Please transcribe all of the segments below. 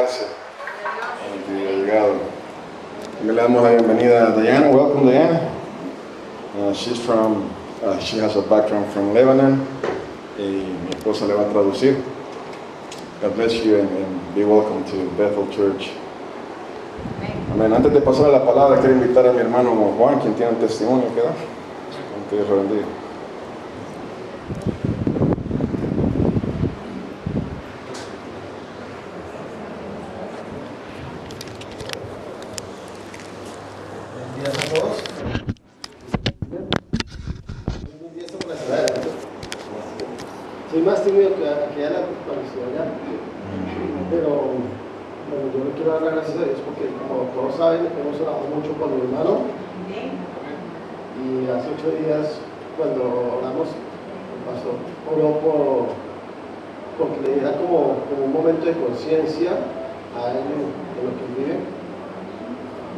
alcance el que ha llegado. Le damos la bienvenida a Diana. Welcome, Diana. She has a background from Lebanon. Mi esposa le va a traducir. God bless you and be welcome to Bethel Church. Amén. Antes de pasar a la palabra, quiero invitar a mi hermano Juan, quien tiene un testimonio que dar. Que Dios lo bendiga. Soy más tímido que era cuando estuve allá, pero bueno, yo le quiero dar las gracias a Dios porque, como todos saben, hemos orado mucho con mi hermano y hace 8 días, cuando oramos, el pastor oró porque le diera como un momento de conciencia a él en lo que vive,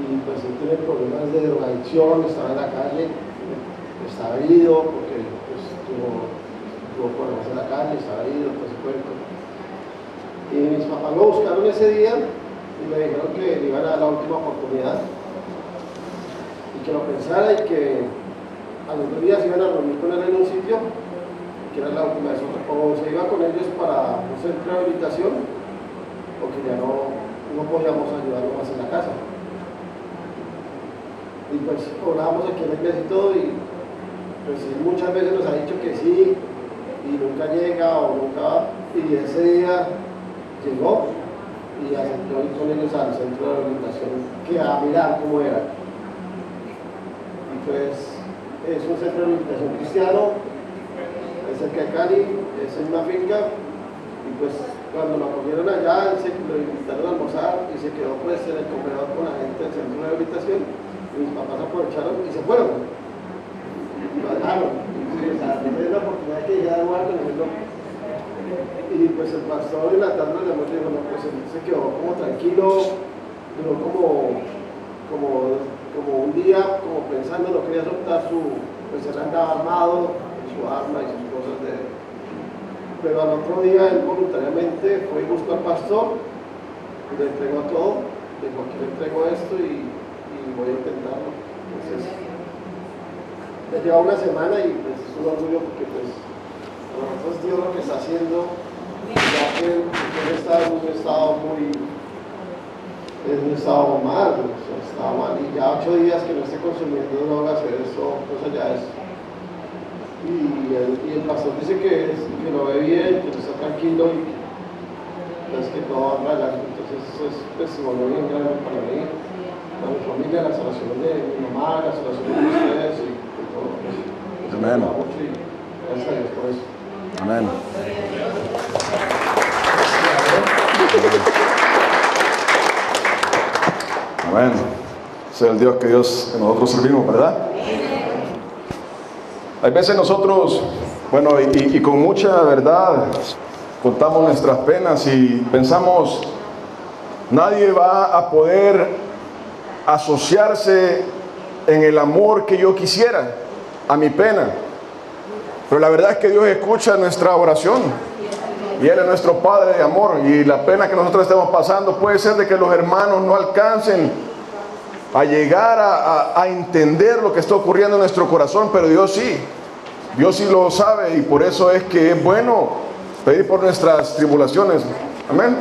y pues él tiene problemas de drogadicción, estaba en la calle, estaba herido porque pues, tuvo problemas en la calle, estaba herido, por supuesto. Y mis papás lo buscaron ese día y me dijeron que le iban a dar la última oportunidad y que lo pensara, y que a los 2 días iban a reunir con él en un sitio, que era la última vez, o se iba con ellos para un centro de rehabilitación, o que ya no podíamos ayudarlo más en la casa. Y pues orábamos aquí en la iglesia y todo, y pues muchas veces nos ha dicho que sí, y nunca llega o nunca, y ese día llegó y aceptó ir con ellos al centro de rehabilitación, que a mirar cómo era. Y pues es un centro de rehabilitación cristiano, es cerca de Cali, es en una finca, y pues cuando lo acogieron allá, lo invitaron a almorzar y se quedó pues en el comedor con la gente del centro de rehabilitación, y mis papás aprovecharon y se fueron. Lo dejaron. O sea, tener la oportunidad de que llegara a guardia, y pues el pastor en la tarde le dijo, no, pues él se quedó como tranquilo, duró como un día, como pensando, no quería soltar pues él andaba armado, su arma y sus cosas de él. Pero al otro día él voluntariamente fue y buscó al pastor, y le entregó todo, dijo, aquí le entrego esto y voy a intentarlo. Entonces, ya lleva una semana y pues es un orgullo porque pues a nosotros Dios lo que está haciendo, ya que él está en un estado mal, o sea, estaba mal, y ya 8 días que no esté consumiendo drogas, eso ya es. Y el pastor dice que lo ve bien, que está tranquilo y pues que todo va para adelante. Entonces eso es testimonio bien grande para mí, para mi familia, las oraciones de mi mamá, las oraciones de ustedes y todo. Amén. Gracias a Dios por eso. Amén. Amén. Ese es el Dios que nosotros servimos, ¿verdad? Hay veces nosotros, bueno, y con mucha verdad, contamos nuestras penas y pensamos, nadie va a poder asociarse en el amor que yo quisiera a mi pena. Pero la verdad es que Dios escucha nuestra oración y Él es nuestro Padre de amor, y la pena que nosotros estamos pasando puede ser de que los hermanos no alcancen a llegar a entender lo que está ocurriendo en nuestro corazón, pero Dios sí lo sabe, y por eso es que es bueno pedir por nuestras tribulaciones. Amén.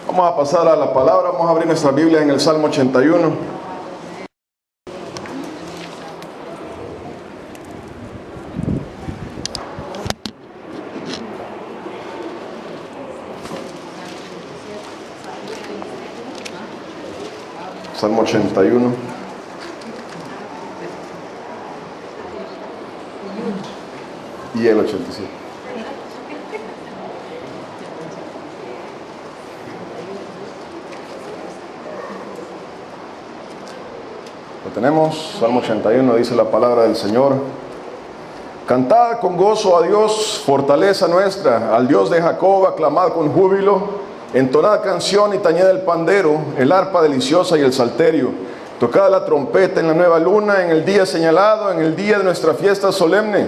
Vamos a pasar a la palabra, vamos a abrir nuestra Biblia en el Salmo 81. Salmo 81. Y el 87. Lo tenemos. Salmo 81 dice la palabra del Señor. Cantad con gozo a Dios, fortaleza nuestra, al Dios de Jacob, aclamad con júbilo. Entonad canción y tañed el pandero, el arpa deliciosa y el salterio. Tocad la trompeta en la nueva luna, en el día señalado, en el día de nuestra fiesta solemne.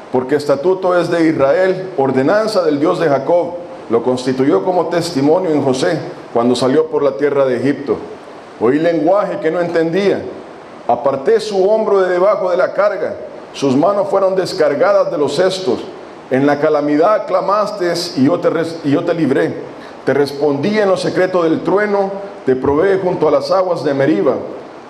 Porque estatuto es de Israel, ordenanza del Dios de Jacob. lo constituyó como testimonio en José cuando salió por la tierra de Egipto. Oí lenguaje que no entendía. Aparté su hombro de debajo de la carga. Sus manos fueron descargadas de los cestos. En la calamidad clamaste y yo te libré. Te respondí en lo secreto del trueno. Te probé junto a las aguas de Meriba.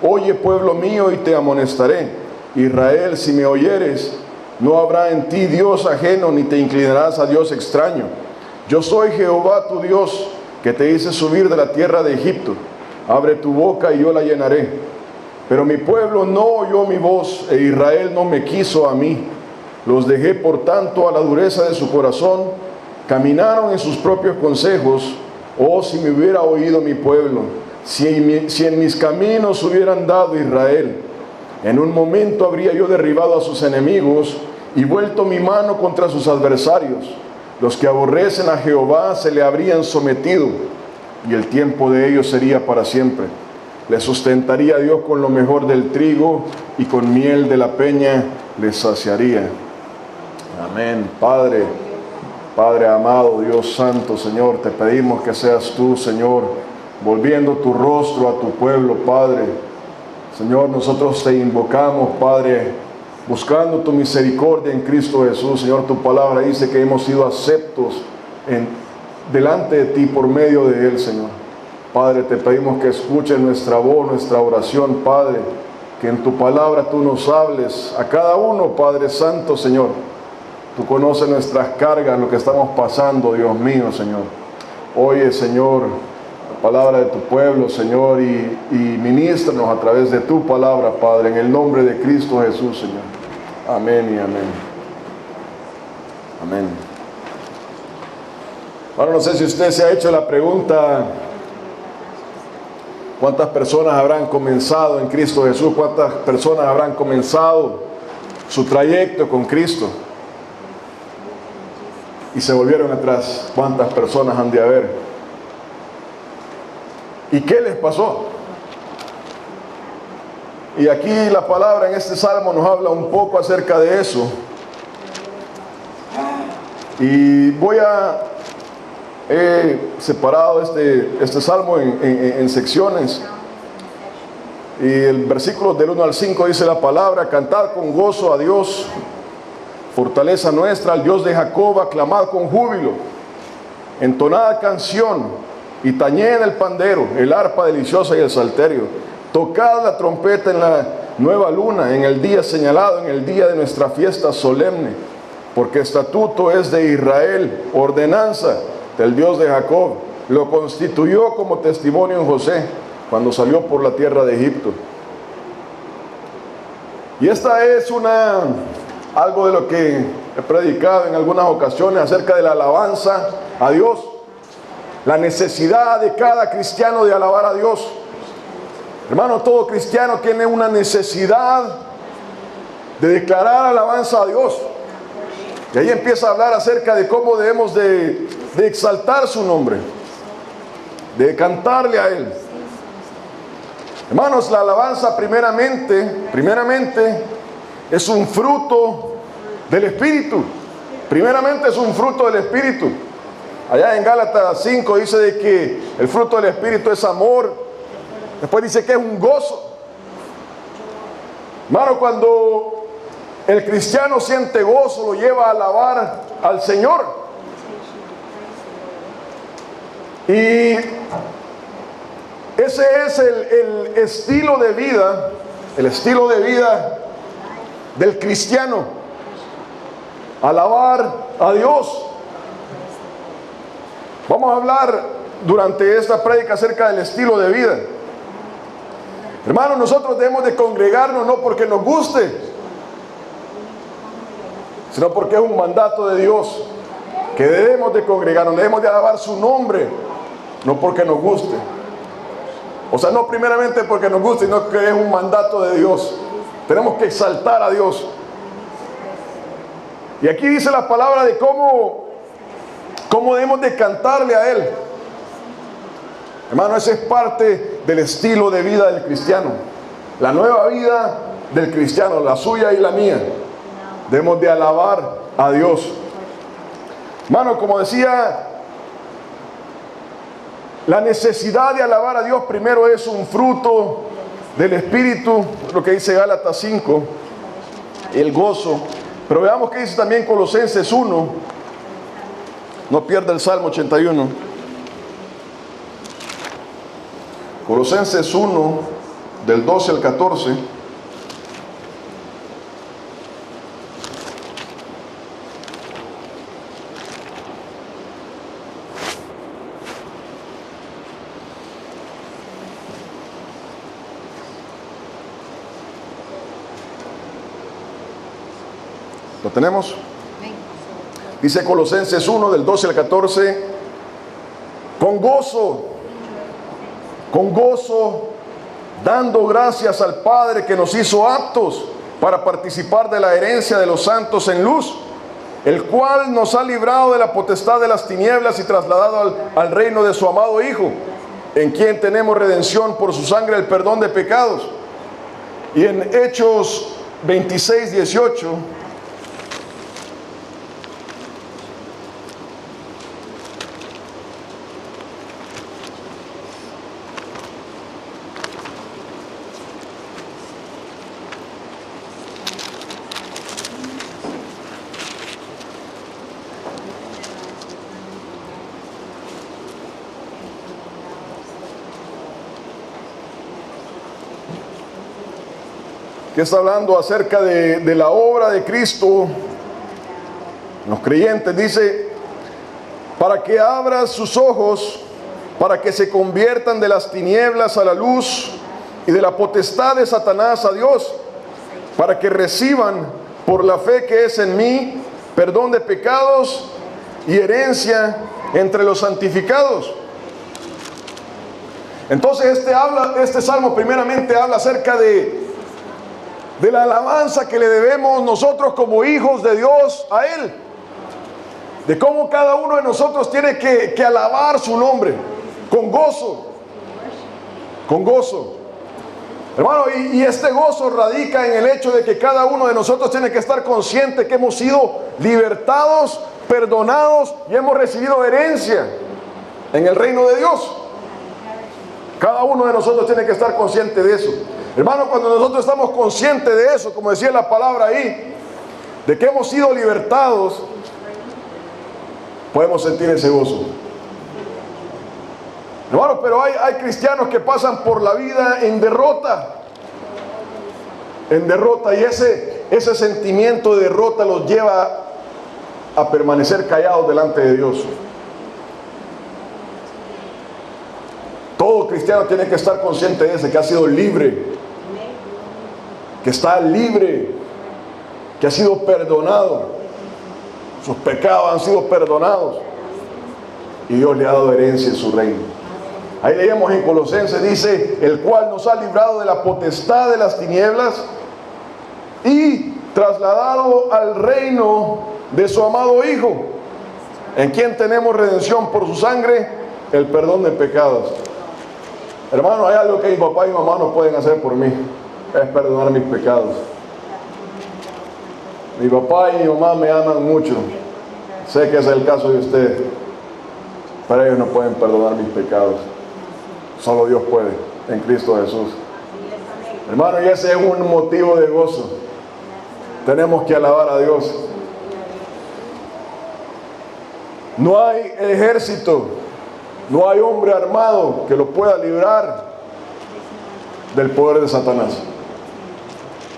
Oye, pueblo mío, y te amonestaré. Israel, si me oyeres, no habrá en ti Dios ajeno, ni te inclinarás a Dios extraño. Yo soy Jehová tu Dios, que te hice subir de la tierra de Egipto. Abre tu boca y yo la llenaré. Pero mi pueblo no oyó mi voz, e Israel no me quiso a mí. Los dejé por tanto a la dureza de su corazón. Caminaron en sus propios consejos. Oh, si me hubiera oído mi pueblo, si en mis caminos hubieran dado Israel. En un momento habría yo derribado a sus enemigos y vuelto mi mano contra sus adversarios. Los que aborrecen a Jehová se le habrían sometido, y el tiempo de ellos sería para siempre. Les sustentaría Dios con lo mejor del trigo, y con miel de la peña les saciaría. Amén. Padre amado, Dios santo, Señor, te pedimos que seas tú, Señor, volviendo tu rostro a tu pueblo, Padre. Señor, nosotros te invocamos, Padre, buscando tu misericordia en Cristo Jesús. Señor, tu palabra dice que hemos sido aceptos delante de ti por medio de Él, Señor. Padre, te pedimos que escuches nuestra voz, nuestra oración, Padre, que en tu palabra tú nos hables a cada uno, Padre Santo, Señor. Tú conoces nuestras cargas, lo que estamos pasando, Dios mío, Señor. Oye, Señor, la palabra de tu pueblo, Señor, y ministranos a través de tu palabra, Padre, en el nombre de Cristo Jesús, Señor. Amén y amén. Amén. Ahora, no sé si usted se ha hecho la pregunta: ¿cuántas personas habrán comenzado en Cristo Jesús? ¿Cuántas personas habrán comenzado su trayecto con Cristo y se volvieron atrás? ¿Cuántas personas han de haber? ¿Y qué les pasó? Y aquí la palabra en este salmo nos habla un poco acerca de eso. Y he separado este salmo en secciones. Y el versículo del 1 al 5 dice la palabra: cantad con gozo a Dios, fortaleza nuestra, al Dios de Jacob, aclamad con júbilo, entonad canción y tañed el pandero, el arpa deliciosa y el salterio. Tocad la trompeta en la nueva luna, en el día señalado, en el día de nuestra fiesta solemne, porque estatuto es de Israel, ordenanza del Dios de Jacob. Lo constituyó como testimonio en José, cuando salió por la tierra de Egipto. Y esta es algo de lo que he predicado en algunas ocasiones acerca de la alabanza a Dios. La necesidad de cada cristiano de alabar a Dios. Hermano, todo cristiano tiene una necesidad de declarar alabanza a Dios. Y ahí empieza a hablar acerca de cómo debemos de exaltar su nombre, de cantarle a Él. Hermanos, la alabanza primeramente es un fruto del Espíritu. Primeramente es un fruto del Espíritu. Allá en Gálatas 5 dice de que el fruto del Espíritu es amor. Después dice que es un gozo. Hermano, cuando el cristiano siente gozo, lo lleva a alabar al Señor. Y ese es el estilo de vida del cristiano: alabar a Dios. Vamos a hablar durante esta prédica acerca del estilo de vida. Hermanos, nosotros debemos de congregarnos no porque nos guste, sino porque es un mandato de Dios que debemos de congregarnos, debemos de alabar su nombre, no porque nos guste. O sea, no primeramente porque nos guste, sino que es un mandato de Dios. Tenemos que exaltar a Dios. Y aquí dice la palabra de cómo debemos de cantarle a Él. Hermano, ese es parte del estilo de vida del cristiano. La nueva vida del cristiano, la suya y la mía. Debemos de alabar a Dios. Hermano, como decía La necesidad de alabar a Dios primero es un fruto del Espíritu, lo que dice Gálatas 5, el gozo. Pero veamos qué dice también Colosenses 1. No pierda el Salmo 81. Colosenses 1, del 12 al 14. ¿Lo tenemos? Dice Colosenses 1, del 12 al 14. Con gozo, dando gracias al Padre que nos hizo aptos para participar de la herencia de los santos en luz, el cual nos ha librado de la potestad de las tinieblas y trasladado al reino de su amado Hijo, en quien tenemos redención por su sangre, el perdón de pecados. Y en Hechos 26, 18... que está hablando acerca de la obra de Cristo, los creyentes, dice, para que abra sus ojos, para que se conviertan de las tinieblas a la luz y de la potestad de Satanás a Dios, para que reciban por la fe que es en mí, perdón de pecados y herencia entre los santificados. Entonces este salmo primeramente habla acerca de la alabanza que le debemos nosotros como hijos de Dios a Él, de cómo cada uno de nosotros tiene que alabar su nombre con gozo, hermano, y este gozo radica en el hecho de que cada uno de nosotros tiene que estar consciente que hemos sido libertados, perdonados y hemos recibido herencia en el reino de Dios. Cada uno de nosotros tiene que estar consciente de eso. Hermano, cuando nosotros estamos conscientes de eso, como decía la palabra ahí, de que hemos sido libertados, podemos sentir ese gozo. Hermano, pero hay cristianos que pasan por la vida en derrota, y ese sentimiento de derrota los lleva a permanecer callados delante de Dios. Todo cristiano tiene que estar consciente de eso, que ha sido libre, que está libre, que ha sido perdonado, sus pecados han sido perdonados y Dios le ha dado herencia en su reino. Ahí leíamos en Colosenses, dice, el cual nos ha librado de la potestad de las tinieblas y trasladado al reino de su amado Hijo, en quien tenemos redención por su sangre, el perdón de pecados. Hermano, hay algo que mi papá y mi mamá no pueden hacer por mí, es perdonar mis pecados. Mi papá y mi mamá me aman mucho, sé que es el caso de ustedes, pero ellos no pueden perdonar mis pecados. Solo Dios puede, en Cristo Jesús. Hermano, y ese es un motivo de gozo. Tenemos que alabar a Dios. No hay ejército, no hay hombre armado que lo pueda librar del poder de Satanás.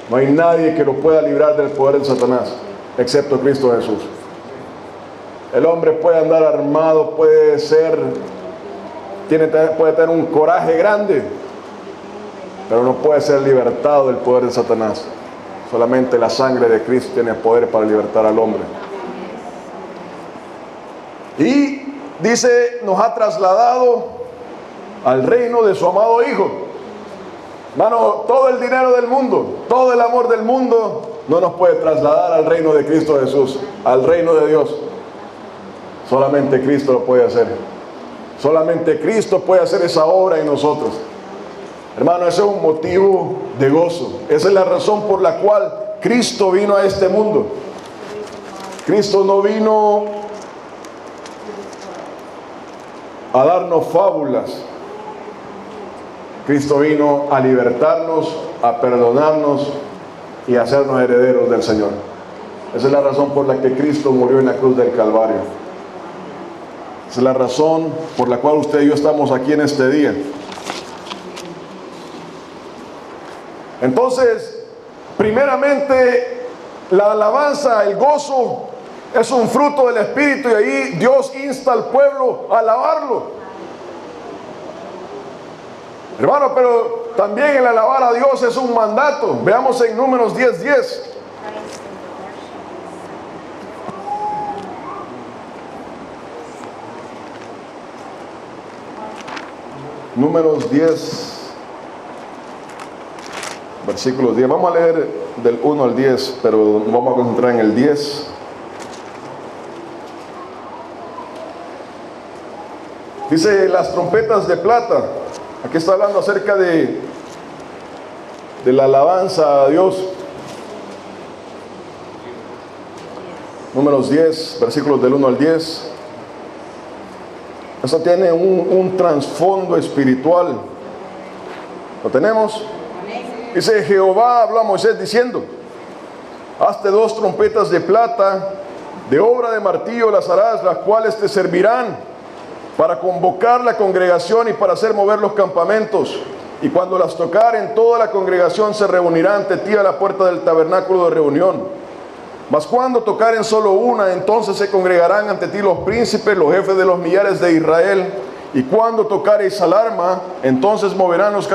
No hay nadie que lo pueda librar del poder de Satanás, excepto Cristo Jesús. El hombre puede andar armado, puede tener un coraje grande, pero no puede ser libertado del poder de Satanás. Solamente la sangre de Cristo tiene poder para libertar al hombre. Y dice, nos ha trasladado al reino de su amado Hijo. Hermano, todo el dinero del mundo, todo el amor del mundo no nos puede trasladar al reino de Cristo Jesús, al reino de Dios. Solamente Cristo lo puede hacer. Solamente Cristo puede hacer esa obra en nosotros. Hermano, ese es un motivo de gozo. Esa es la razón por la cual Cristo vino a este mundo. Cristo no vino a darnos fábulas. Cristo vino a libertarnos, a perdonarnos y a hacernos herederos del Señor. Esa es la razón por la que Cristo murió en la cruz del Calvario. Esa es la razón por la cual usted y yo estamos aquí en este día. Entonces, primeramente, la alabanza, el gozo, es un fruto del Espíritu, y ahí Dios insta al pueblo a alabarlo. Hermano, pero también el alabar a Dios es un mandato. Veamos en Números 10:10. Números 10, versículos 10. Vamos a leer del 1 al 10, pero vamos a concentrar en el 10. Dice las trompetas de plata. Aquí está hablando acerca de la alabanza a Dios. Números 10, versículos del 1 al 10. Eso tiene un trasfondo espiritual. ¿Lo tenemos? Dice: Jehová habló a Moisés diciendo: hazte 2 trompetas de plata, de obra de martillo las harás, las cuales te servirán para convocar la congregación y para hacer mover los campamentos. Y cuando las tocaren, toda la congregación se reunirá ante ti a la puerta del tabernáculo de reunión. Mas cuando tocaren solo una, entonces se congregarán ante ti los príncipes, los jefes de los millares de Israel. Y cuando tocareis alarma, entonces moverán los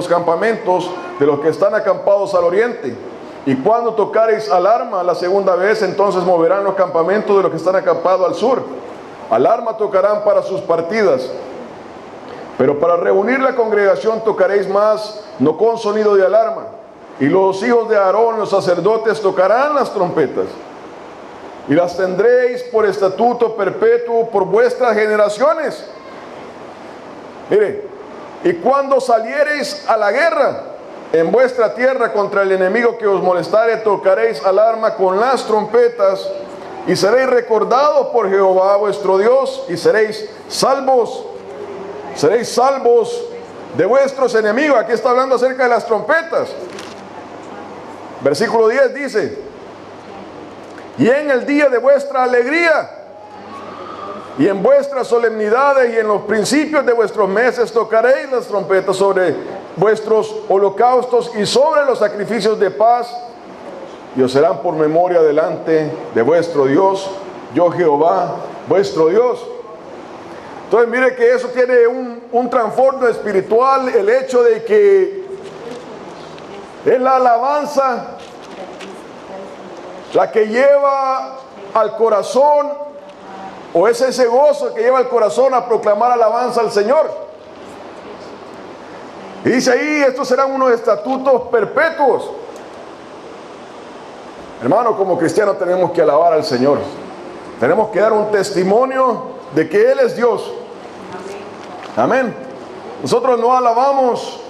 campamentos de los que están acampados al oriente. Y cuando tocareis alarma la segunda vez, entonces moverán los campamentos de los que están acampados al sur. Alarma tocarán para sus partidas. Pero para reunir la congregación tocaréis más, no con sonido de alarma. Y los hijos de Aarón, los sacerdotes, tocarán las trompetas. Y las tendréis por estatuto perpetuo por vuestras generaciones. Mire, y cuando saliereis a la guerra en vuestra tierra contra el enemigo que os molestare, tocaréis alarma con las trompetas, y seréis recordados por Jehová vuestro Dios, y seréis salvos de vuestros enemigos. Aquí está hablando acerca de las trompetas. Versículo 10 dice: y en el día de vuestra alegría, y en vuestras solemnidades, y en los principios de vuestros meses, tocaréis las trompetas sobre vuestros holocaustos y sobre los sacrificios de paz, y os serán por memoria delante de vuestro Dios, yo Jehová, vuestro Dios. Entonces mire que eso tiene un trasfondo espiritual, el hecho de que es la alabanza la que lleva al corazón, o es ese gozo que lleva al corazón a proclamar alabanza al Señor. Y dice ahí: estos serán unos estatutos perpetuos. Hermano, como cristianos tenemos que alabar al Señor. Tenemos que dar un testimonio de que Él es Dios. Amén. Nosotros no alabamos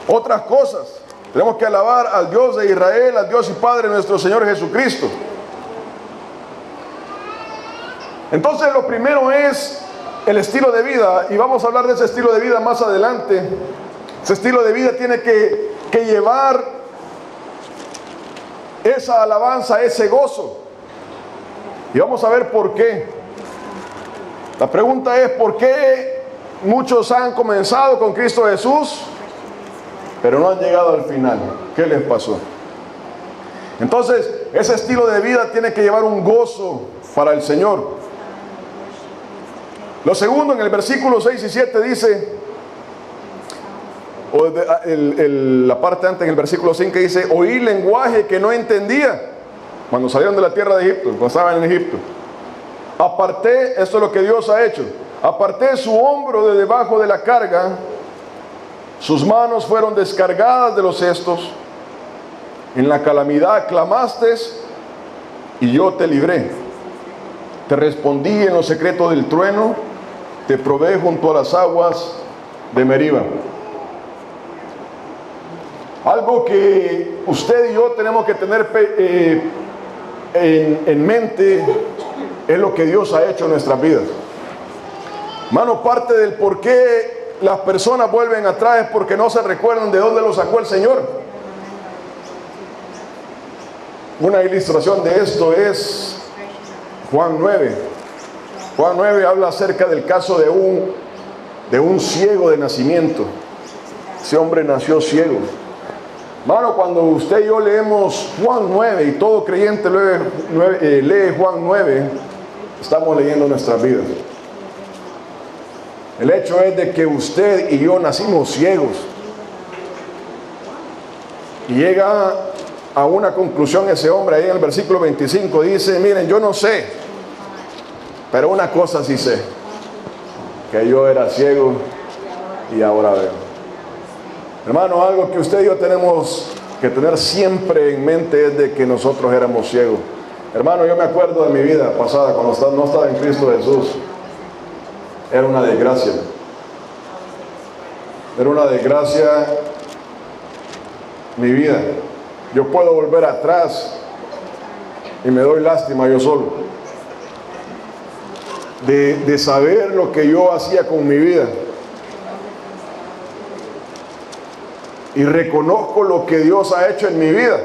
otras cosas. Tenemos que alabar al Dios de Israel, al Dios y Padre nuestro Señor Jesucristo. Entonces lo primero es el estilo de vida, y vamos a hablar de ese estilo de vida más adelante. Ese estilo de vida tiene que llevar esa alabanza, ese gozo. Y vamos a ver por qué. La pregunta es: ¿por qué muchos han comenzado con Cristo Jesús, pero no han llegado al final? ¿Qué les pasó? Entonces, ese estilo de vida tiene que llevar un gozo para el Señor. Lo segundo, en el versículo 6 y 7 dice, la parte antes, en el versículo 5 dice: oí lenguaje que no entendía cuando salieron de la tierra de Egipto, cuando estaban en Egipto. Aparté, esto es lo que Dios ha hecho, aparté su hombro de debajo de la carga, sus manos fueron descargadas de los cestos. En la calamidad clamaste y yo te libré. Te respondí en lo secreto del trueno, te probé junto a las aguas de Meriba. Algo que usted y yo tenemos que tener en mente es lo que Dios ha hecho en nuestras vidas. Hermano, parte del por qué las personas vuelven atrás es porque no se recuerdan de dónde lo sacó el Señor. Una ilustración de esto es Juan 9. Juan 9 habla acerca del caso de un ciego de nacimiento. Ese hombre nació ciego. Hermano, cuando usted y yo leemos Juan 9 y todo creyente lee Juan 9, estamos leyendo nuestras vidas. El hecho es de que usted y yo nacimos ciegos. Y llega a una conclusión ese hombre ahí en el versículo 25. Dice, miren, yo no sé, pero una cosa sí sé, que yo era ciego y ahora veo. Hermano, algo que usted y yo tenemos que tener siempre en mente es de que nosotros éramos ciegos. Hermano, yo me acuerdo de mi vida pasada, cuando no estaba en Cristo Jesús. Era una desgracia. Era una desgracia mi vida. Yo puedo volver atrás y me doy lástima yo solo de saber lo que yo hacía con mi vida. Y reconozco lo que Dios ha hecho en mi vida.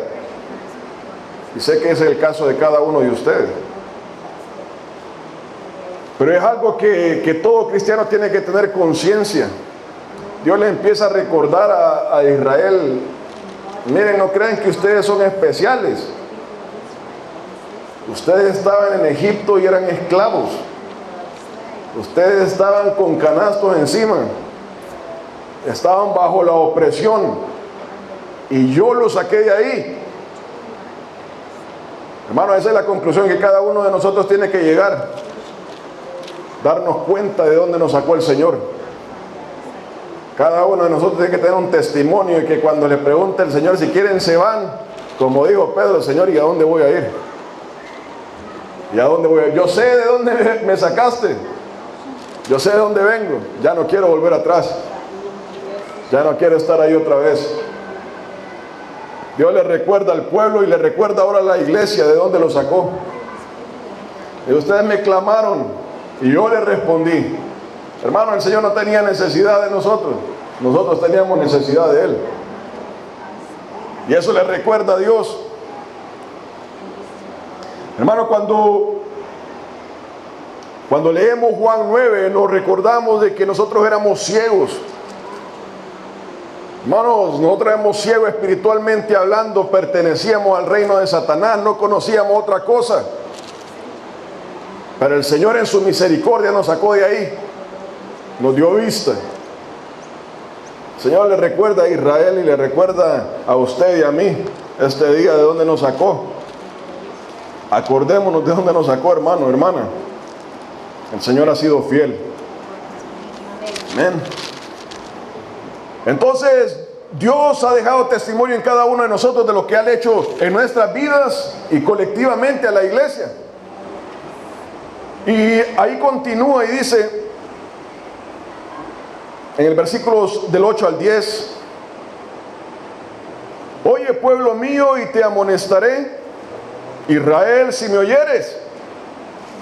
Y sé que ese es el caso de cada uno de ustedes. Pero es algo que todo cristiano tiene que tener conciencia. Dios le empieza a recordar a Israel: miren, no crean que ustedes son especiales. Ustedes estaban en Egipto y eran esclavos. Ustedes estaban con canastos encima. Estaban bajo la opresión. Y yo los saqué de ahí. Hermano, esa es la conclusión que cada uno de nosotros tiene que llegar. Darnos cuenta de dónde nos sacó el Señor. Cada uno de nosotros tiene que tener un testimonio, y que cuando le pregunte el Señor si quieren se van, como dijo Pedro: Señor, ¿y a dónde voy a ir? ¿Y a dónde voy a ir? Yo sé de dónde me sacaste. Yo sé de dónde vengo. Ya no quiero volver atrás. Ya no quiero estar ahí otra vez. Dios le recuerda al pueblo y le recuerda ahora a la iglesia de dónde lo sacó. Y ustedes me clamaron y yo les respondí. Hermano, el Señor no tenía necesidad de nosotros. Nosotros teníamos necesidad de Él. Y eso le recuerda a Dios. Hermano, cuando leemos Juan 9, nos recordamos de que nosotros éramos ciegos. Hermanos, nosotros éramos ciegos espiritualmente hablando, pertenecíamos al reino de Satanás, no conocíamos otra cosa. Pero el Señor en su misericordia nos sacó de ahí, nos dio vista. El Señor le recuerda a Israel y le recuerda a usted y a mí este día de dónde nos sacó. Acordémonos de dónde nos sacó, hermano, hermana. El Señor ha sido fiel. Amén. Entonces, Dios ha dejado testimonio en cada uno de nosotros de lo que ha hecho en nuestras vidas y colectivamente a la iglesia. Y ahí continúa y dice, en el versículo del 8 al 10: oye, pueblo mío, y te amonestaré, Israel, si me oyeres.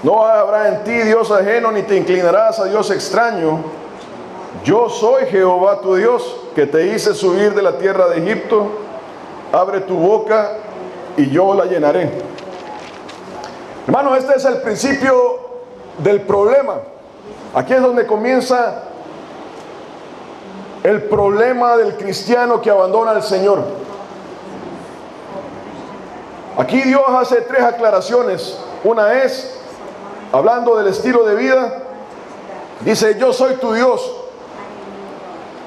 No habrá en ti Dios ajeno, ni te inclinarás a Dios extraño. Yo soy Jehová tu Dios, que te hice subir de la tierra de Egipto. Abre tu boca y yo la llenaré. Hermano, este es el principio del problema. Aquí es donde comienza el problema del cristiano que abandona al Señor. Aquí Dios hace tres aclaraciones. Una es, hablando del estilo de vida, dice: yo soy tu Dios.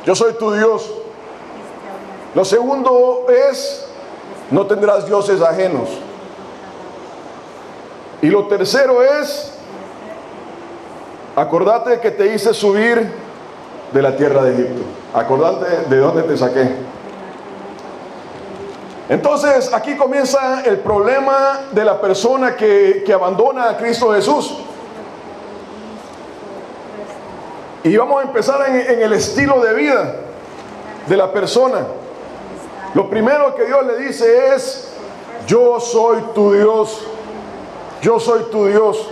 Yo soy tu Dios. Lo segundo es: no tendrás dioses ajenos. Y lo tercero es: acordate que te hice subir de la tierra de Egipto. Acordate de dónde te saqué. Entonces aquí comienza el problema de la persona que abandona a Cristo Jesús. Y vamos a empezar en el estilo de vida de la persona. Lo primero que Dios le dice es: yo soy tu Dios. Yo soy tu Dios.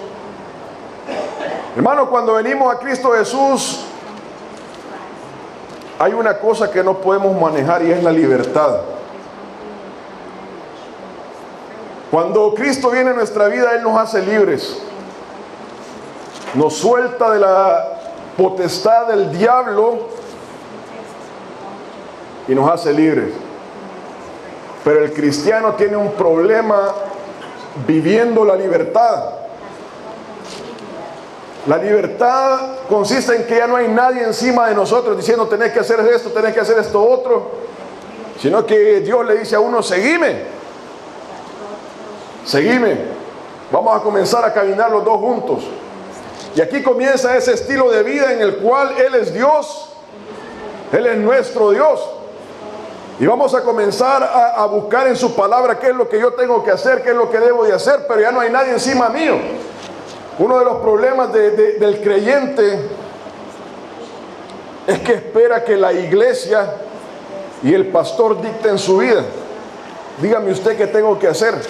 Hermano, cuando venimos a Cristo Jesús, hay una cosa que no podemos manejar y es la libertad. Cuando Cristo viene a nuestra vida, Él nos hace libres. Nos suelta de la potestad del diablo y nos hace libres. Pero el cristiano tiene un problema viviendo la libertad. La libertad consiste en que ya no hay nadie encima de nosotros diciendo tenés que hacer esto, tenés que hacer esto otro, sino que Dios le dice a uno, seguime, vamos a comenzar a caminar los dos juntos. Y aquí comienza ese estilo de vida en el cual Él es Dios, Él es nuestro Dios. Y vamos a comenzar a buscar en su palabra qué es lo que yo tengo que hacer, qué es lo que debo de hacer, pero ya no hay nadie encima mío. Uno de los problemas del creyente es que espera que la iglesia y el pastor dicten su vida. Dígame usted qué tengo que hacer.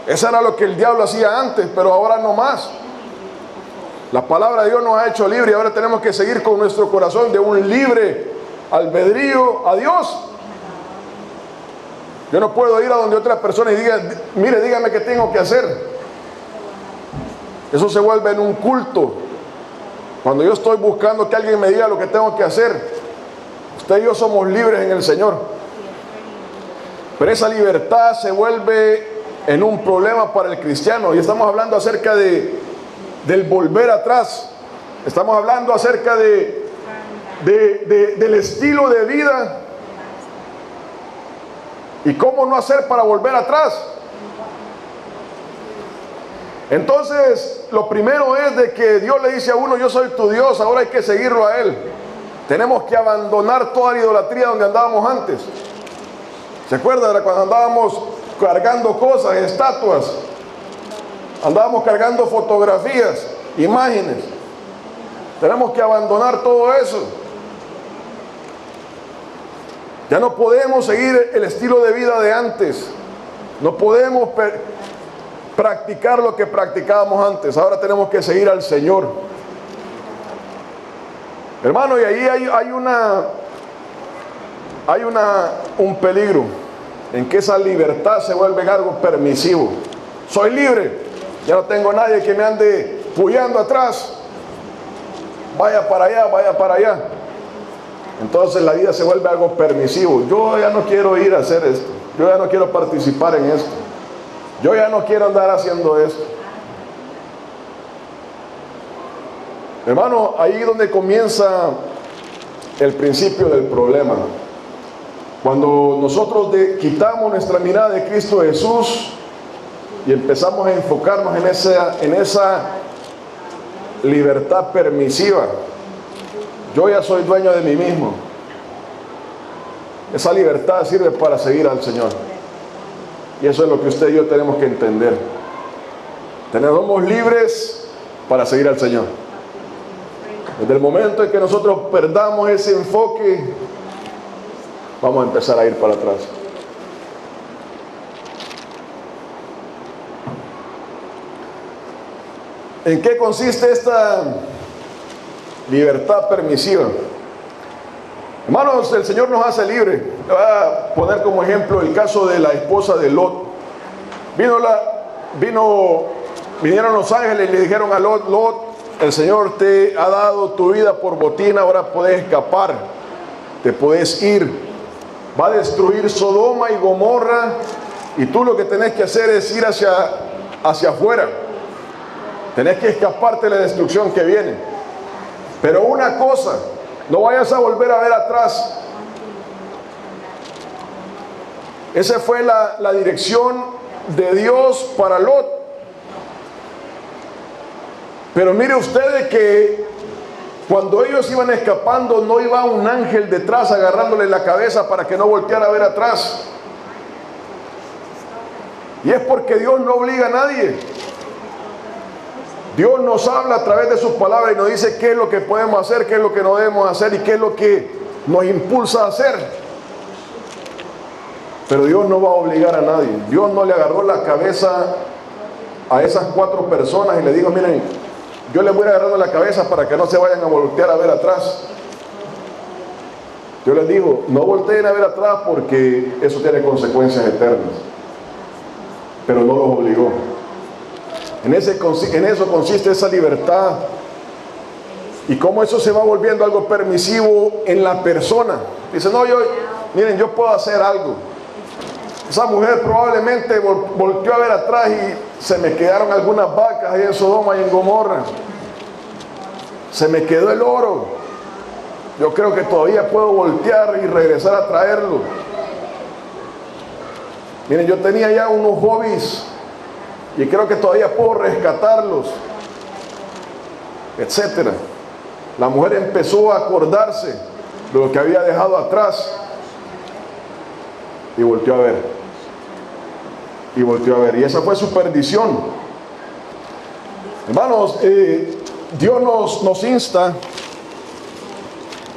Eso era lo que el diablo hacía antes, pero ahora no más. La palabra de Dios nos ha hecho libre y ahora tenemos que seguir con nuestro corazón de un libre albedrío a Dios. Yo no puedo ir a donde otra persona y diga, mire, dígame qué tengo que hacer. Eso se vuelve en un culto. Cuando yo estoy buscando que alguien me diga lo que tengo que hacer, usted y yo somos libres en el Señor. Pero esa libertad se vuelve en un problema para el cristiano. Y estamos hablando acerca del volver atrás. Estamos hablando acerca del estilo de vida y cómo no hacer para volver atrás. Entonces, lo primero es de que Dios le dice a uno, yo soy tu Dios, ahora hay que seguirlo a Él. Tenemos que abandonar toda la idolatría donde andábamos antes. ¿Se acuerdan de cuando andábamos cargando cosas, estatuas? Andábamos cargando fotografías, imágenes. Tenemos que abandonar todo eso. Ya no podemos seguir el estilo de vida de antes. No podemos practicar lo que practicábamos antes. Ahora tenemos que seguir al Señor. Hermano, y ahí hay un peligro en que esa libertad se vuelve algo permisivo. Soy libre, ya no tengo nadie que me ande puyando atrás. Vaya para allá, vaya para allá. Entonces la vida se vuelve algo permisivo. Yo ya no quiero ir a hacer esto. Yo ya no quiero participar en esto. Yo ya no quiero andar haciendo esto. Hermano, ahí es donde comienza el principio del problema. Cuando nosotros quitamos nuestra mirada de Cristo Jesús y empezamos a enfocarnos en esa libertad permisiva. Yo ya soy dueño de mí mismo. Esa libertad sirve para seguir al Señor. Y eso es lo que usted y yo tenemos que entender. Somos libres para seguir al Señor. Desde el momento en que nosotros perdamos ese enfoque, vamos a empezar a ir para atrás. ¿En qué consiste esta libertad permisiva? Hermanos, el Señor nos hace libre. Le voy a poner como ejemplo el caso de la esposa de Lot. Vinieron los ángeles y le dijeron a Lot, Lot, el Señor te ha dado tu vida por botín, ahora puedes escapar, te puedes ir. Va a destruir Sodoma y Gomorra y tú lo que tenés que hacer es ir hacia afuera. Tenés que escaparte de la destrucción que viene. Pero una cosa, no vayas a volver a ver atrás. Esa fue la dirección de Dios para Lot. Pero mire usted que cuando ellos iban escapando no iba un ángel detrás agarrándole la cabeza para que no volteara a ver atrás. Y es porque Dios no obliga a nadie. Dios nos habla a través de sus palabras y nos dice qué es lo que podemos hacer, qué es lo que no debemos hacer y qué es lo que nos impulsa a hacer. Pero Dios no va a obligar a nadie. Dios no le agarró la cabeza a esas 4 personas y le dijo, miren, yo les voy agarrando la cabeza para que no se vayan a voltear a ver atrás. Yo les digo, no volteen a ver atrás porque eso tiene consecuencias eternas. Pero no los obligó. En eso consiste esa libertad. Y cómo eso se va volviendo algo permisivo en la persona. Dice, no, miren, yo puedo hacer algo. Esa mujer probablemente volteó a ver atrás y se me quedaron algunas vacas ahí en Sodoma y en Gomorra. Se me quedó el oro. Yo creo que todavía puedo voltear y regresar a traerlo. Miren, yo tenía ya unos hobbies y creo que todavía puedo rescatarlos, etcétera. La mujer empezó a acordarse de lo que había dejado atrás y volteó a ver. Y volteó a ver. Y esa fue su perdición. Hermanos, Dios nos insta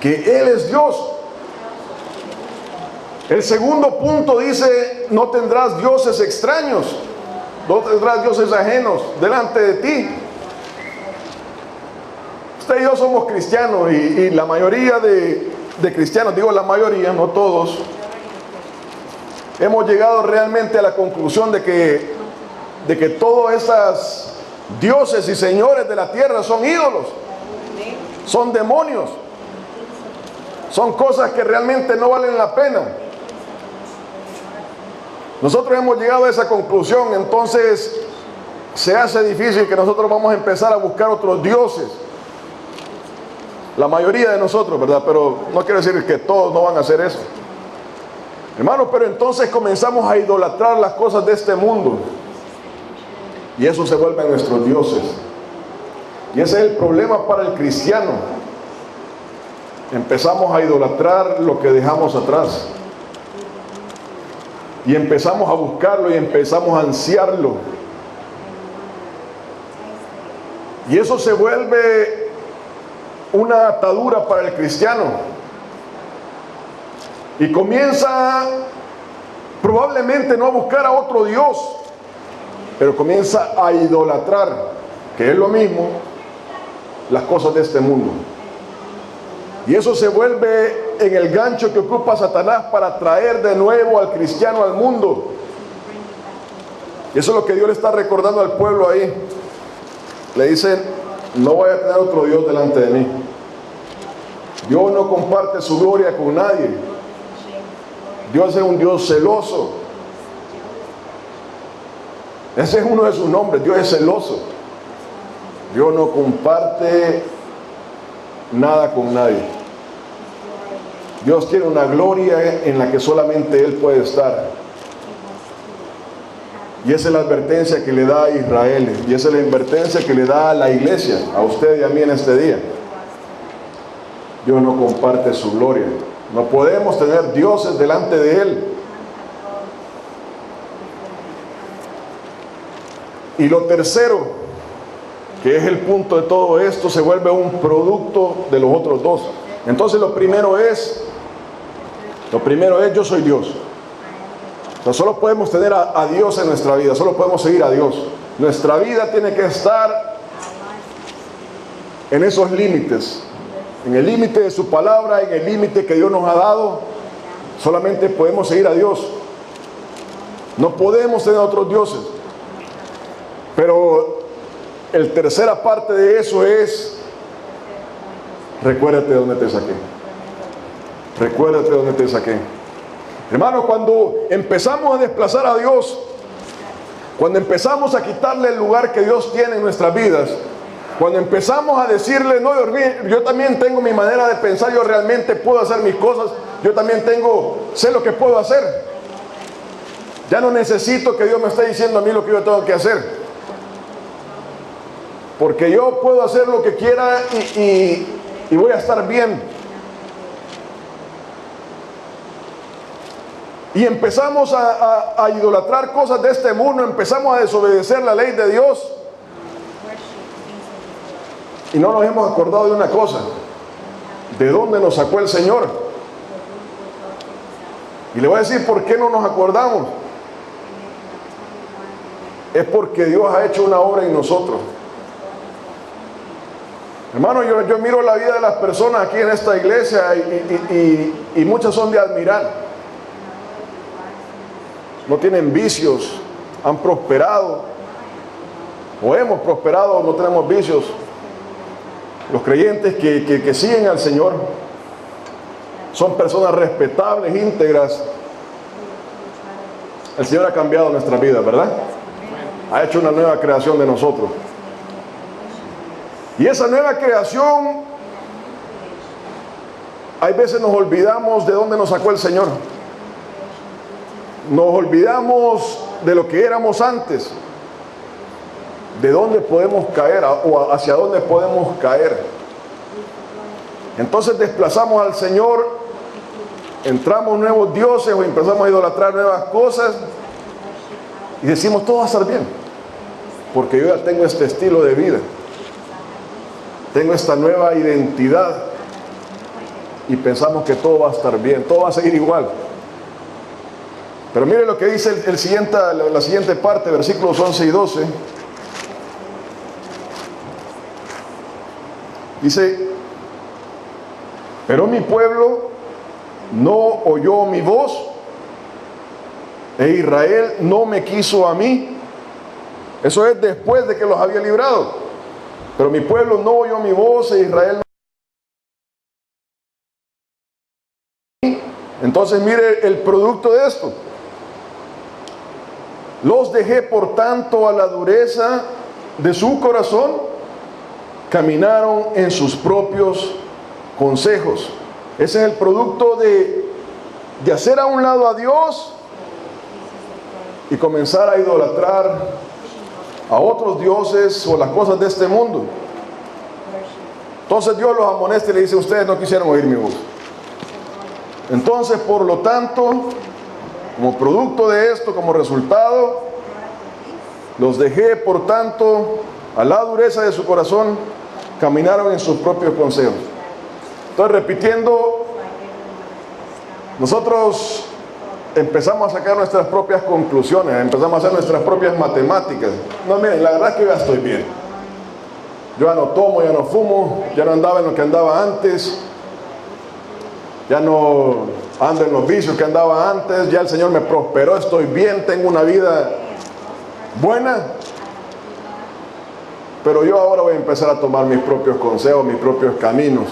que Él es Dios. El segundo punto dice, no tendrás dioses extraños, no tendrás dioses ajenos delante de ti. Usted y yo somos cristianos y la mayoría de cristianos, digo la mayoría, no todos, hemos llegado realmente a la conclusión de que todos esos dioses y señores de la tierra son ídolos, son demonios, son cosas que realmente no valen la pena. Nosotros hemos llegado a esa conclusión, entonces se hace difícil que nosotros vamos a empezar a buscar otros dioses. La mayoría de nosotros, ¿verdad? Pero no quiero decir que todos no van a hacer eso. Hermano, pero entonces comenzamos a idolatrar las cosas de este mundo. Y eso se vuelve nuestros dioses. Y ese es el problema para el cristiano. Empezamos a idolatrar lo que dejamos atrás. Y empezamos a buscarlo y empezamos a ansiarlo. Y eso se vuelve una atadura para el cristiano. Y comienza probablemente no a buscar a otro Dios, pero comienza a idolatrar, que es lo mismo, las cosas de este mundo. Y eso se vuelve en el gancho que ocupa Satanás para traer de nuevo al cristiano al mundo. Y eso es lo que Dios le está recordando al pueblo ahí. Le dicen, no voy a tener otro Dios delante de mí. Dios no comparte su gloria con nadie. Dios es un Dios celoso. Ese es uno de sus nombres, Dios es celoso. Dios no comparte nada con nadie. Dios tiene una gloria en la que solamente Él puede estar. Y esa es la advertencia que le da a Israel. Y esa es la advertencia que le da a la iglesia, a usted y a mí en este día. Dios no comparte su gloria. No podemos tener dioses delante de Él. Y lo tercero, que es el punto de todo esto, se vuelve un producto de los otros dos. Entonces lo primero es yo soy Dios. O sea, solo podemos tener a Dios en nuestra vida, solo podemos seguir a Dios. Nuestra vida tiene que estar en esos límites, en el límite de su palabra, en el límite que Dios nos ha dado. Solamente podemos seguir a Dios. No podemos tener otros dioses. Pero el tercera parte de eso es: recuérdate de dónde te saqué. Recuérdate de dónde te saqué. Hermano, cuando empezamos a desplazar a Dios, cuando empezamos a quitarle el lugar que Dios tiene en nuestras vidas, cuando empezamos a decirle, no, yo también tengo mi manera de pensar, yo realmente puedo hacer mis cosas, yo también sé lo que puedo hacer. Ya no necesito que Dios me esté diciendo a mí lo que yo tengo que hacer, porque yo puedo hacer lo que quiera y voy a estar bien. Y empezamos a idolatrar cosas de este mundo, empezamos a desobedecer la ley de Dios. Y no nos hemos acordado de una cosa: ¿de dónde nos sacó el Señor? Y le voy a decir por qué no nos acordamos. Es porque Dios ha hecho una obra en nosotros. Hermano, yo miro la vida de las personas aquí en esta iglesia y muchas son de admirar. No tienen vicios, han prosperado, o hemos prosperado, no tenemos vicios. Los creyentes que siguen al Señor son personas respetables, íntegras. El Señor ha cambiado nuestra vida, ¿verdad? Ha hecho una nueva creación de nosotros. Y esa nueva creación, hay veces nos olvidamos de dónde nos sacó el Señor. Nos olvidamos de lo que éramos antes, de dónde podemos caer o hacia dónde podemos caer. Entonces desplazamos al Señor, entramos nuevos dioses o empezamos a idolatrar nuevas cosas y decimos todo va a estar bien, porque yo ya tengo este estilo de vida, tengo esta nueva identidad y pensamos que todo va a estar bien, todo va a seguir igual. Pero mire lo que dice la siguiente parte, versículos 11 y 12. Dice: pero mi pueblo no oyó mi voz, e Israel no me quiso a mí. Eso es después de que los había librado. Pero mi pueblo no oyó mi voz, e Israel no. Entonces mire el producto de esto. Los dejé por tanto a la dureza de su corazón, caminaron en sus propios consejos. Ese es el producto de hacer a un lado a Dios y comenzar a idolatrar a otros dioses o las cosas de este mundo. Entonces Dios los amonesta y le dice: ustedes no quisieron oír mi voz. Entonces, por lo tanto, como producto de esto, como resultado, los dejé por tanto a la dureza de su corazón, caminaron en sus propios consejos. Entonces, repitiendo, nosotros empezamos a sacar nuestras propias conclusiones, empezamos a hacer nuestras propias matemáticas. No, miren, la verdad es que ya estoy bien. Yo ya no tomo, ya no fumo, ya no andaba en lo que andaba antes, ya no ando en los vicios que andaba antes, ya el Señor me prosperó, estoy bien, tengo una vida buena. Pero yo ahora voy a empezar a tomar mis propios consejos, mis propios caminos.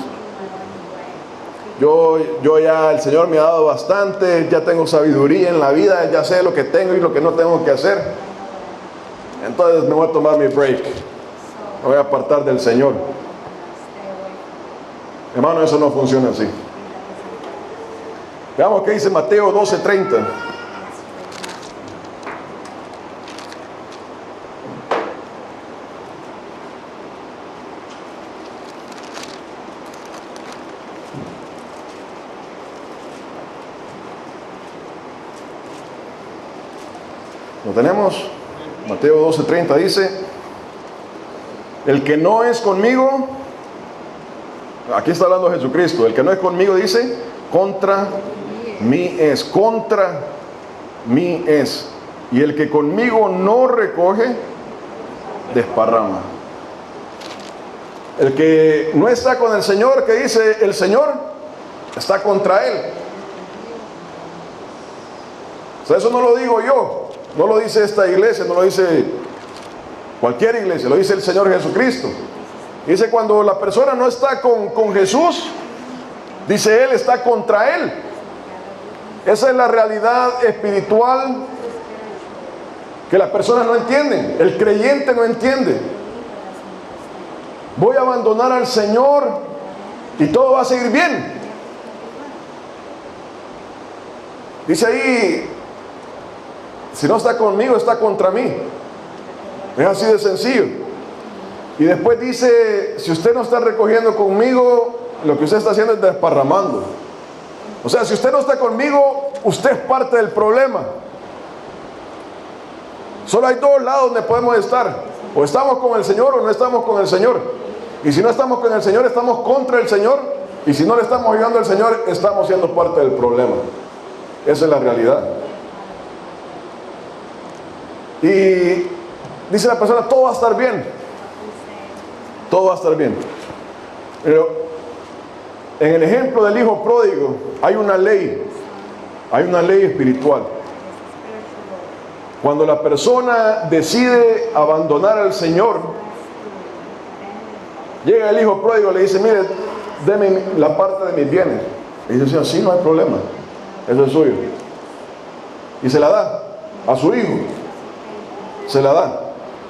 Yo ya, el Señor me ha dado bastante, ya tengo sabiduría en la vida, ya sé lo que tengo y lo que no tengo que hacer. Entonces me voy a tomar mi break, me voy a apartar del Señor. Hermano, eso no funciona así. Veamos qué dice Mateo 12:30. ¿Lo tenemos? Mateo 12:30 dice: el que no es conmigo, aquí está hablando Jesucristo, el que no es conmigo, dice, contra mí es, contra mí es. Y el que conmigo no recoge, desparrama. El que no está con el Señor, que dice el Señor, está contra él. O sea, eso no lo digo yo, no lo dice esta iglesia, no lo dice cualquier iglesia, lo dice el Señor Jesucristo. Dice, cuando la persona no está con Jesús, dice, él está contra él. Esa es la realidad espiritual que las personas no entienden, el creyente no entiende. Voy a abandonar al Señor y todo va a seguir bien. Dice ahí, si no está conmigo, está contra mí. Es así de sencillo. Y después dice, si usted no está recogiendo conmigo, lo que usted está haciendo es desparramando. O sea, si usted no está conmigo, usted es parte del problema. Solo hay dos lados donde podemos estar: o estamos con el Señor o no estamos con el Señor. Y si no estamos con el Señor, estamos contra el Señor. Y si no le estamos ayudando al Señor, estamos siendo parte del problema. Esa es la realidad. Y dice la persona, todo va a estar bien. Todo va a estar bien. Pero en el ejemplo del hijo pródigo hay una ley espiritual. Cuando la persona decide abandonar al Señor, llega el hijo pródigo y le dice: mire, deme la parte de mis bienes. Y dice: Señor, sí, no hay problema, eso es suyo. Y se la da a su hijo, se la da.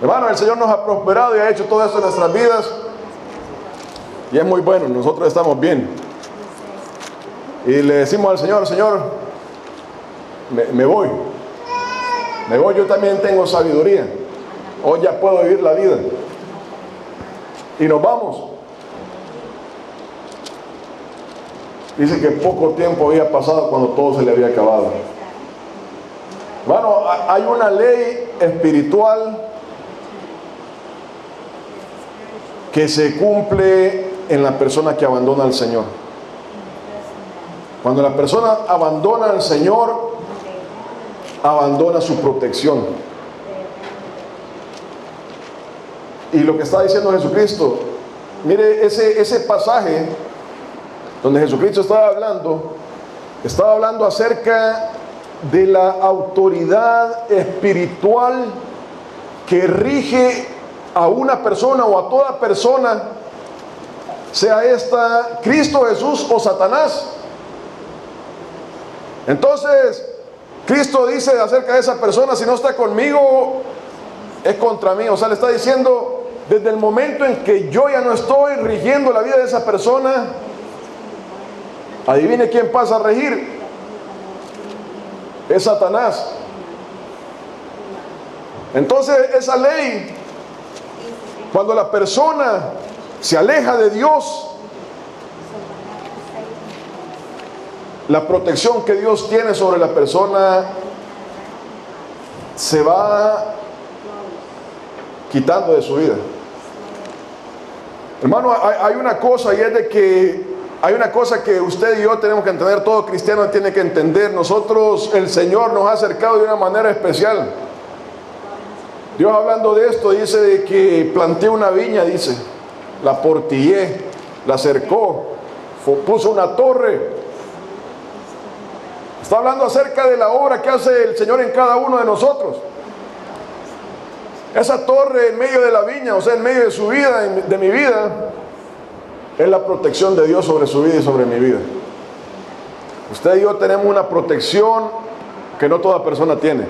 Hermano, el Señor nos ha prosperado y ha hecho todo esto en nuestras vidas, y es muy bueno, nosotros estamos bien. Y le decimos al Señor: Señor, me voy, yo también tengo sabiduría, hoy ya puedo vivir la vida. Y nos vamos. Dice que poco tiempo había pasado cuando todo se le había acabado. Bueno, hay una ley espiritual que se cumple en la persona que abandona al Señor. Cuando la persona abandona al Señor, abandona su protección. Y lo que está diciendo Jesucristo, mire ese pasaje donde Jesucristo estaba hablando acerca de la autoridad espiritual que rige a una persona o a toda persona, sea esta Cristo Jesús o Satanás. Entonces Cristo dice acerca de esa persona: si no está conmigo, es contra mí. O sea, le está diciendo, desde el momento en que yo ya no estoy rigiendo la vida de esa persona, adivine quién pasa a regir. Es Satanás. Entonces esa ley, cuando la persona se aleja de Dios, la protección que Dios tiene sobre la persona se va quitando de su vida. Hermano, hay una cosa, y es de que hay una cosa que usted y yo tenemos que entender, todo cristiano tiene que entender. Nosotros, el Señor nos ha acercado de una manera especial. Dios, hablando de esto, dice de que planteó una viña, dice, la portillé, la cercó, puso una torre. Está hablando acerca de la obra que hace el Señor en cada uno de nosotros. Esa torre en medio de la viña, o sea, en medio de su vida, de mi vida, es la protección de Dios sobre su vida y sobre mi vida. Usted y yo tenemos una protección que no toda persona tiene.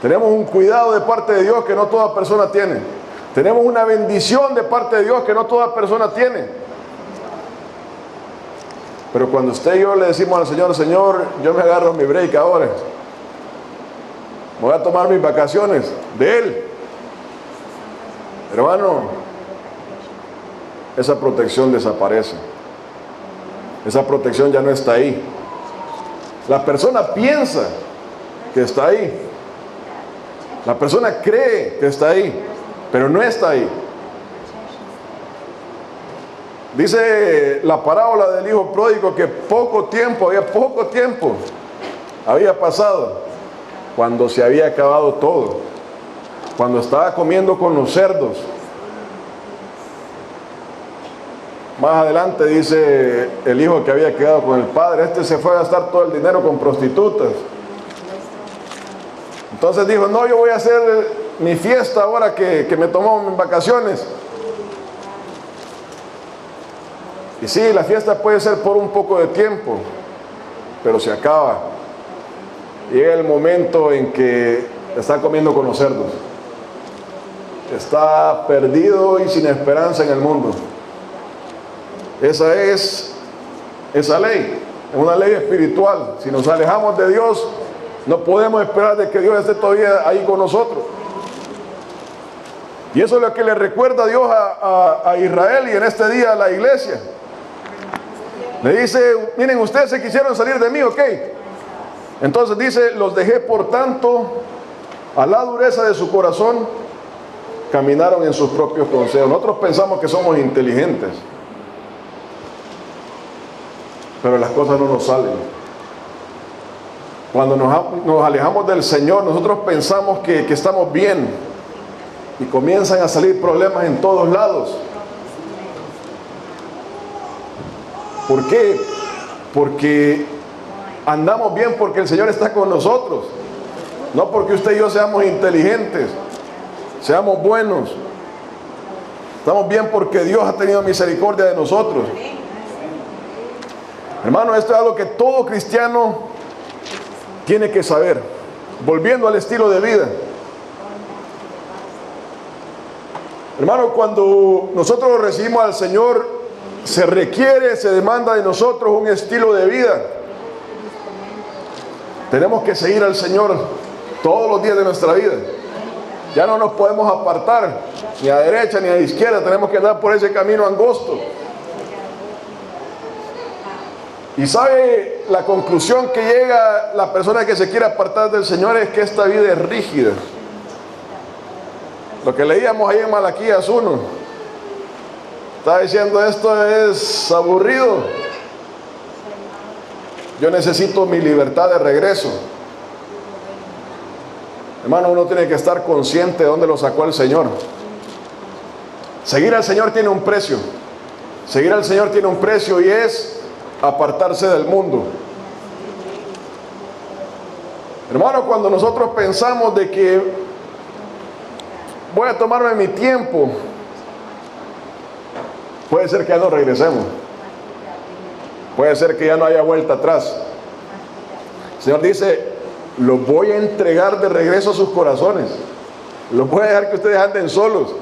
Tenemos un cuidado de parte de Dios que no toda persona tiene. Tenemos una bendición de parte de Dios que no toda persona tiene. Pero cuando usted y yo le decimos al Señor: Señor, yo me agarro mi break ahora, voy a tomar mis vacaciones de Él, hermano, esa protección desaparece. Esa protección ya no está ahí. La persona piensa que está ahí. La persona cree que está ahí, pero no está ahí. Dice la parábola del hijo pródigo que poco tiempo había pasado cuando se había acabado todo, cuando estaba comiendo con los cerdos. Más adelante dice el hijo que había quedado con el padre: este se fue a gastar todo el dinero con prostitutas. Entonces dijo: no, yo voy a hacer mi fiesta ahora que me tomó mis vacaciones. Y sí, la fiesta puede ser por un poco de tiempo, pero se acaba. Llega el momento en que está comiendo con los cerdos. Está perdido y sin esperanza en el mundo. Esa es esa ley, es una ley espiritual. Si nos alejamos de Dios, no podemos esperar de que Dios esté todavía ahí con nosotros. Y eso es lo que le recuerda a Dios a Israel, y en este día a la iglesia. Le dice: miren, ustedes se quisieron salir de mí, ok. Entonces dice: los dejé, por tanto, a la dureza de su corazón, caminaron en sus propios consejos. Nosotros pensamos que somos inteligentes, pero las cosas no nos salen. Cuando nos alejamos del Señor, nosotros pensamos que estamos bien, y comienzan a salir problemas en todos lados. ¿Por qué? Porque andamos bien porque el Señor está con nosotros. No porque usted y yo seamos inteligentes, seamos buenos. Estamos bien porque Dios ha tenido misericordia de nosotros. Hermano, esto es algo que todo cristiano tiene que saber. Volviendo al estilo de vida. Hermano, cuando nosotros recibimos al Señor, se requiere, se demanda de nosotros un estilo de vida. Tenemos que seguir al Señor todos los días de nuestra vida. Ya no nos podemos apartar, ni a derecha ni a izquierda, tenemos que andar por ese camino angosto. Y sabe, la conclusión que llega la persona que se quiere apartar del Señor es que esta vida es rígida. Lo que leíamos ahí en Malaquías 1, está diciendo esto es aburrido. Yo necesito mi libertad de regreso. Hermano, uno tiene que estar consciente de dónde lo sacó el Señor. Seguir al Señor tiene un precio. Seguir al Señor tiene un precio y es apartarse del mundo. Hermano, cuando nosotros pensamos de que voy a tomarme mi tiempo, puede ser que ya no regresemos. Puede ser que ya no haya vuelta atrás. El Señor dice, los voy a entregar de regreso a sus corazones. Los voy a dejar que ustedes anden solos.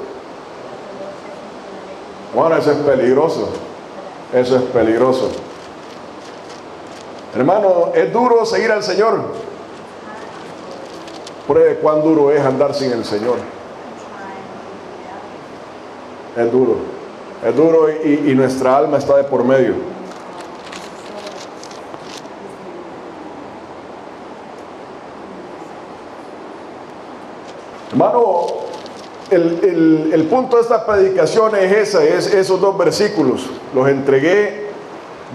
Bueno, eso es peligroso. Eso es peligroso. Hermano, es duro seguir al Señor. Pruebe cuán duro es andar sin el Señor. Es duro. Es duro y nuestra alma está de por medio. Hermano, el punto de esta predicación es esa, es esos dos versículos. Los entregué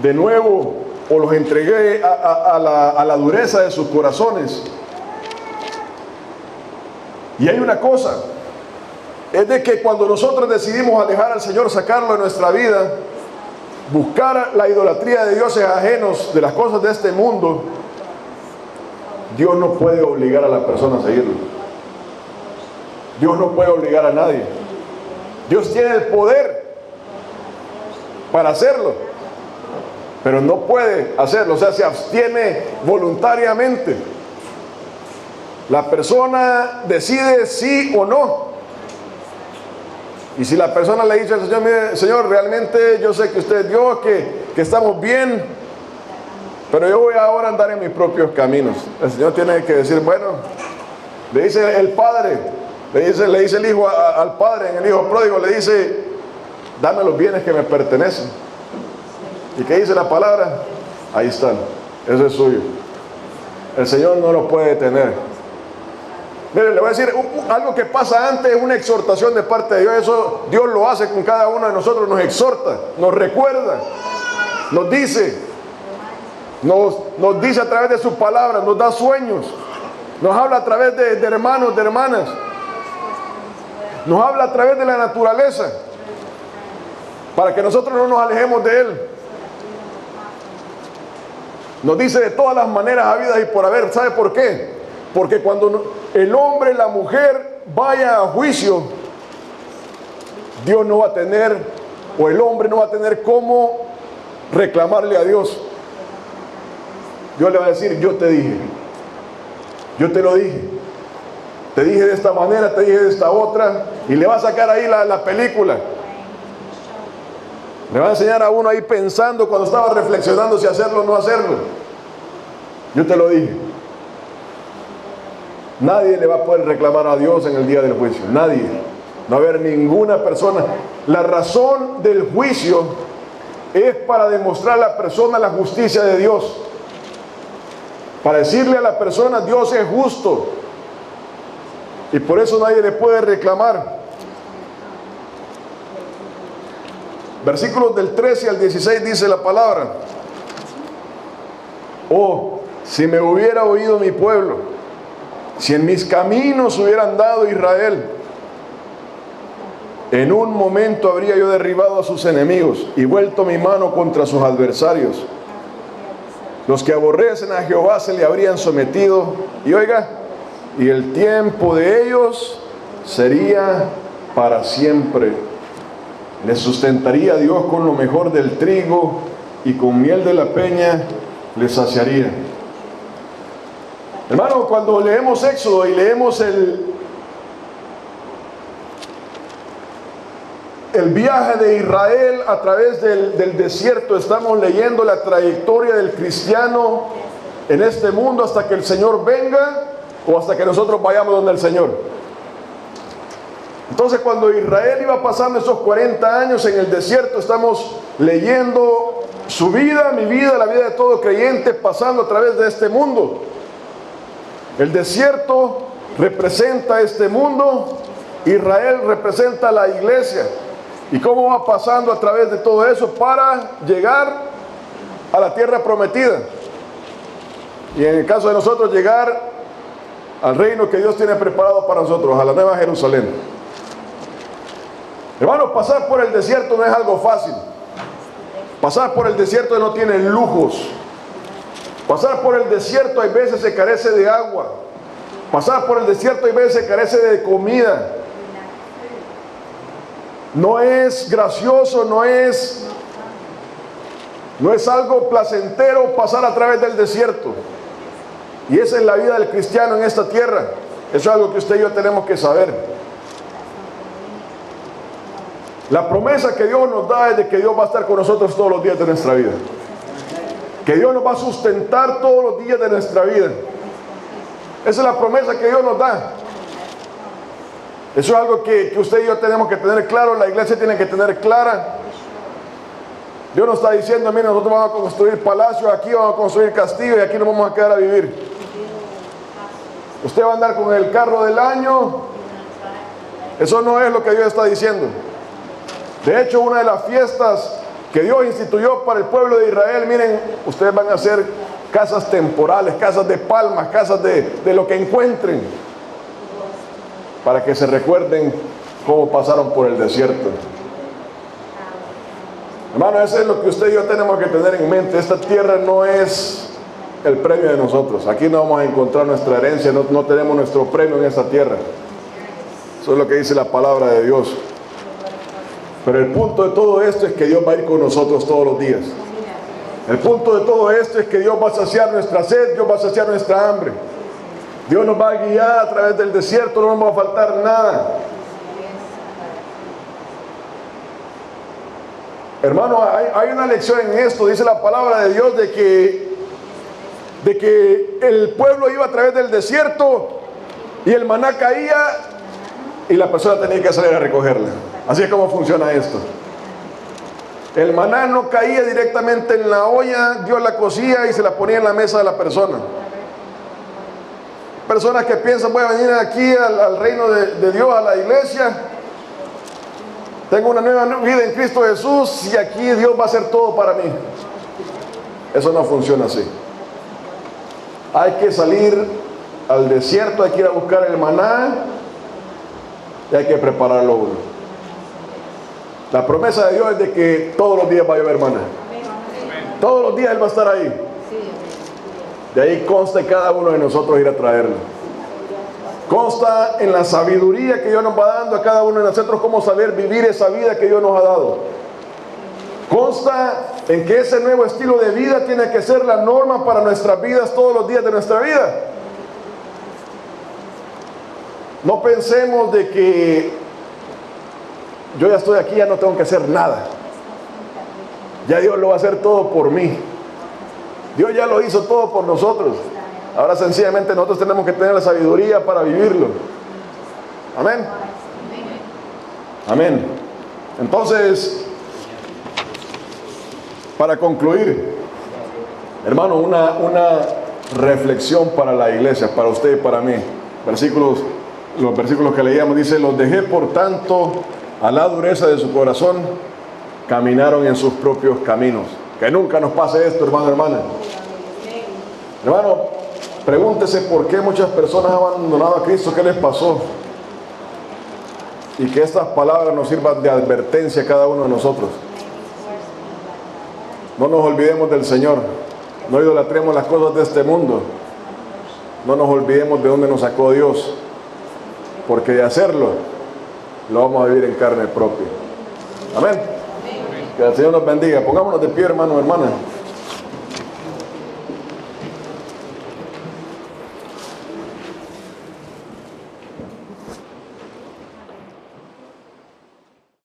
de nuevo, o los entregué a la dureza de sus corazones. Y hay una cosa, es de que cuando nosotros decidimos alejar al Señor, sacarlo de nuestra vida, buscar la idolatría de dioses ajenos, de las cosas de este mundo, Dios no puede obligar a la persona a seguirlo. Dios no puede obligar a nadie. Dios tiene el poder para hacerlo, pero no puede hacerlo, o sea, se abstiene voluntariamente. La persona decide sí o no. Y si la persona le dice al Señor, mire, Señor, realmente yo sé que usted es Dios, que estamos bien, pero yo voy ahora a andar en mis propios caminos. El Señor tiene que decir, bueno, le dice el padre, le dice el hijo al padre, en el hijo pródigo, le dice, dame los bienes que me pertenecen. ¿Y qué dice la palabra? Ahí están, eso es suyo. El Señor no lo puede tener. Mire, le voy a decir, algo que pasa antes es una exhortación de parte de Dios. Eso Dios lo hace con cada uno de nosotros, nos exhorta, nos recuerda, nos dice, nos dice a través de sus palabras, nos da sueños, nos habla a través de hermanos, de hermanas, nos habla a través de la naturaleza, para que nosotros no nos alejemos de Él. Nos dice de todas las maneras habidas y por haber. ¿Sabe por qué? Porque cuando el hombre y la mujer vaya a juicio, Dios no va a tener, o el hombre no va a tener cómo reclamarle a Dios. Dios le va a decir, yo te dije, yo te lo dije, te dije de esta manera, te dije de esta otra, y le va a sacar ahí la película. Le va a enseñar a uno ahí pensando cuando estaba reflexionando si hacerlo o no hacerlo. Yo te lo dije. Nadie le va a poder reclamar a Dios en el día del juicio. Nadie. No va a haber ninguna persona. La razón del juicio es para demostrar a la persona la justicia de Dios. Para decirle a la persona, Dios es justo. Y por eso nadie le puede reclamar. Versículos del 13 al 16 dice la palabra: oh, si me hubiera oído mi pueblo, si en mis caminos hubiera andado Israel, En un momento habría yo derribado a sus enemigos y vuelto mi mano contra sus adversarios. Los que aborrecen a Jehová se le habrían sometido. Y oiga, y el tiempo de ellos sería para siempre. Les sustentaría Dios con lo mejor del trigo y con miel de la peña les saciaría. Hermano, cuando leemos Éxodo y leemos el viaje de Israel a través del desierto, estamos leyendo la trayectoria del cristiano en este mundo hasta que el Señor venga o hasta que nosotros vayamos donde el Señor. Entonces, cuando Israel iba pasando esos 40 años en el desierto, estamos leyendo su vida, mi vida, la vida de todo creyente pasando a través de este mundo. El desierto representa este mundo, Israel representa la iglesia. ¿Y cómo va pasando a través de todo eso para llegar a la tierra prometida? Y en el caso de nosotros, llegar al reino que Dios tiene preparado para nosotros, a la Nueva Jerusalén. Hermanos, pasar por el desierto no es algo fácil. Pasar por el desierto no tiene lujos. Pasar por el desierto hay veces se carece de agua. Pasar por el desierto hay veces se carece de comida. No es gracioso, no es algo placentero pasar a través del desierto. Y esa es la vida del cristiano en esta tierra. Eso es algo que usted y yo tenemos que saber. La promesa que Dios nos da es de que Dios va a estar con nosotros todos los días de nuestra vida. Que Dios nos va a sustentar todos los días de nuestra vida. Esa es la promesa que Dios nos da. Eso es algo que usted y yo tenemos que tener claro, la iglesia tiene que tener clara. Dios nos está diciendo, mira, nosotros vamos a construir palacios aquí, vamos a construir castillos y aquí nos vamos a quedar a vivir. Usted va a andar con el carro del año. Eso no es lo que Dios está diciendo. De hecho, una de las fiestas que Dios instituyó para el pueblo de Israel, miren, ustedes van a hacer casas temporales, casas de palmas, casas de lo que encuentren, para que se recuerden cómo pasaron por el desierto. Hermano, eso es lo que usted y yo tenemos que tener en mente. Esta tierra no es el premio de nosotros. Aquí no vamos a encontrar nuestra herencia, no tenemos nuestro premio en esta tierra. Eso es lo que dice la palabra de Dios. Pero el punto de todo esto es que Dios va a ir con nosotros todos los días. El punto de todo esto es que Dios va a saciar nuestra sed, Dios va a saciar nuestra hambre. Dios nos va a guiar a través del desierto, no nos va a faltar nada. Hermano, hay una lección en esto, dice la palabra de Dios, de que el pueblo iba a través del desierto y el maná caía y la persona tenía que salir a recogerla. Así es como funciona esto. El maná no caía directamente en la olla, Dios la cocía y se la ponía en la mesa de la persona. Personas que piensan, voy a venir aquí al reino de Dios, a la iglesia, tengo una nueva vida en Cristo Jesús y aquí Dios va a hacer todo para mí. Eso no funciona así. Hay que salir al desierto, hay que ir a buscar el maná y hay que prepararlo uno. La promesa de Dios es de que todos los días va a llover maná. Todos los días Él va a estar ahí. De ahí consta en cada uno de nosotros ir a traerlo. Consta en la sabiduría que Dios nos va dando a cada uno de nosotros cómo saber vivir esa vida que Dios nos ha dado. Consta en que ese nuevo estilo de vida tiene que ser la norma para nuestras vidas todos los días de nuestra vida. No pensemos de que yo ya estoy aquí, ya no tengo que hacer nada. Ya Dios lo va a hacer todo por mí. Dios ya lo hizo todo por nosotros. Ahora sencillamente nosotros tenemos que tener la sabiduría para vivirlo. Amén. Amén. Entonces, para concluir, hermano, una reflexión para la iglesia, para usted y para mí. Los versículos que leíamos dice: los dejé por tanto a la dureza de su corazón, caminaron en sus propios caminos. Que nunca nos pase esto, hermano, hermana. Hermano, pregúntese por qué muchas personas han abandonado a Cristo. ¿Qué les pasó? Y que estas palabras nos sirvan de advertencia a cada uno de nosotros. No nos olvidemos del Señor. No idolatremos las cosas de este mundo. No nos olvidemos de dónde nos sacó Dios. Porque de hacerlo, lo vamos a vivir en carne propia. Amén. Que el Señor nos bendiga. Pongámonos de pie, hermanos, hermanas.